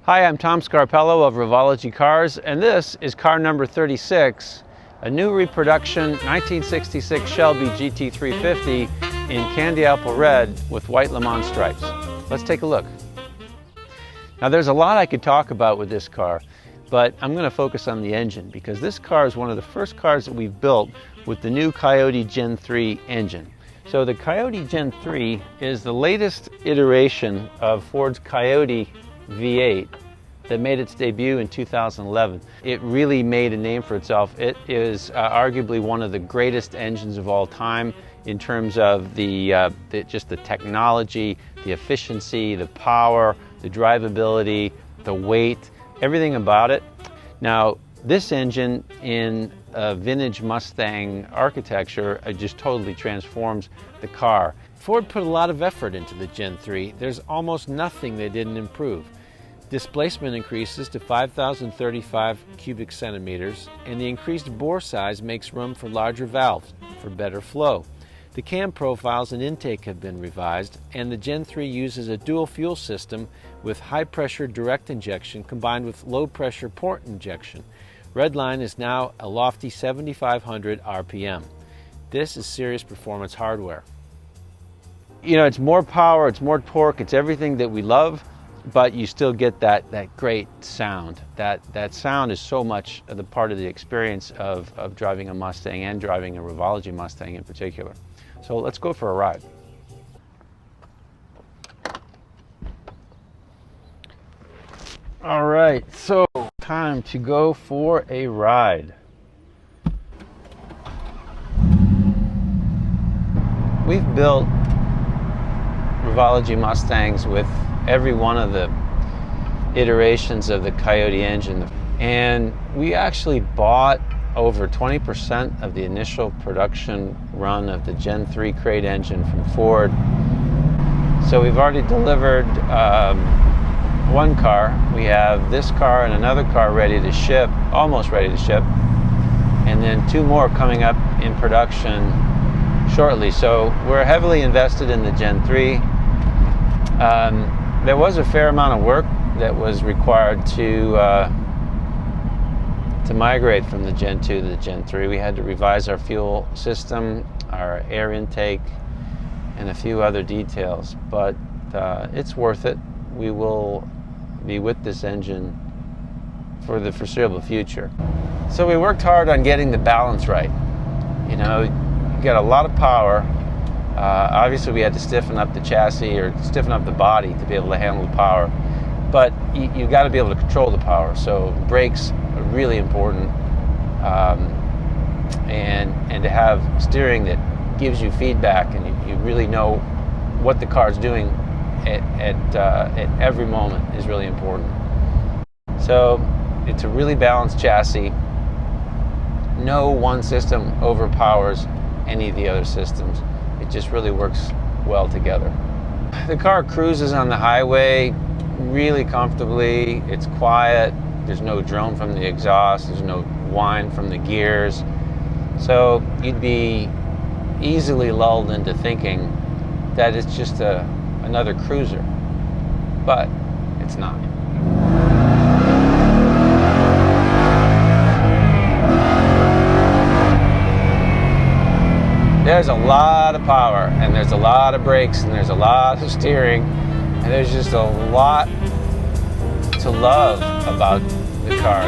Hi, I'm Tom Scarpello of Revology Cars, and this is car number 36, a new reproduction 1966 Shelby GT350 in candy apple red with white LeMans stripes. Let's take a look. Now there's a lot I could talk about with this car, but I'm going to focus on the engine because this car is one of the first cars that we've built with the new Coyote Gen 3 engine. So the Coyote Gen 3 is the latest iteration of Ford's Coyote V8 that made its debut in 2011. It really made a name for itself. It is arguably one of the greatest engines of all time in terms of just the technology, the efficiency, the power, the drivability, the weight, everything about it. Now, this engine in a vintage Mustang architecture just totally transforms the car. Ford put a lot of effort into the Gen 3. There's almost nothing they didn't improve. Displacement increases to 5,035 cubic centimeters, and the increased bore size makes room for larger valves for better flow. The cam profiles and intake have been revised, and the Gen 3 uses a dual fuel system with high-pressure direct injection combined with low-pressure port injection. Redline is now a lofty 7,500 RPM. This is serious performance hardware. You know, it's more power, it's more torque, it's everything that we love, but you still get that great sound. That sound is so much the part of the experience of driving a Mustang and driving a Revology Mustang in particular. So let's go for a ride. All right, so time to go for a ride. We've built Revology Mustangs with every one of the iterations of the Coyote engine, and we actually bought over 20% of the initial production run of the Gen 3 crate engine from Ford. So we've already delivered one car. We have this car and another car ready to ship, almost ready to ship, and then two more coming up in production shortly. So we're heavily invested in the Gen 3. There was a fair amount of work that was required to migrate from the Gen 2 to the Gen 3. We had to revise our fuel system, our air intake, and a few other details, but it's worth it. We will be with this engine for the foreseeable future. So we worked hard on getting the balance right. You know, you got a lot of power. Obviously we had to stiffen up the chassis or stiffen up the body to be able to handle the power, but you got to be able to control the power. So brakes are really important, and to have steering that gives you feedback and you really know what the car's doing at every moment is really important. So it's a really balanced chassis. No one system overpowers any of the other systems. It just really works well together. The car cruises on the highway really comfortably. It's quiet. There's no drone from the exhaust. There's no whine from the gears. So you'd be easily lulled into thinking that it's just another cruiser, but it's not. There's a lot of power, and there's a lot of brakes, and there's a lot of steering, and there's just a lot to love about the car.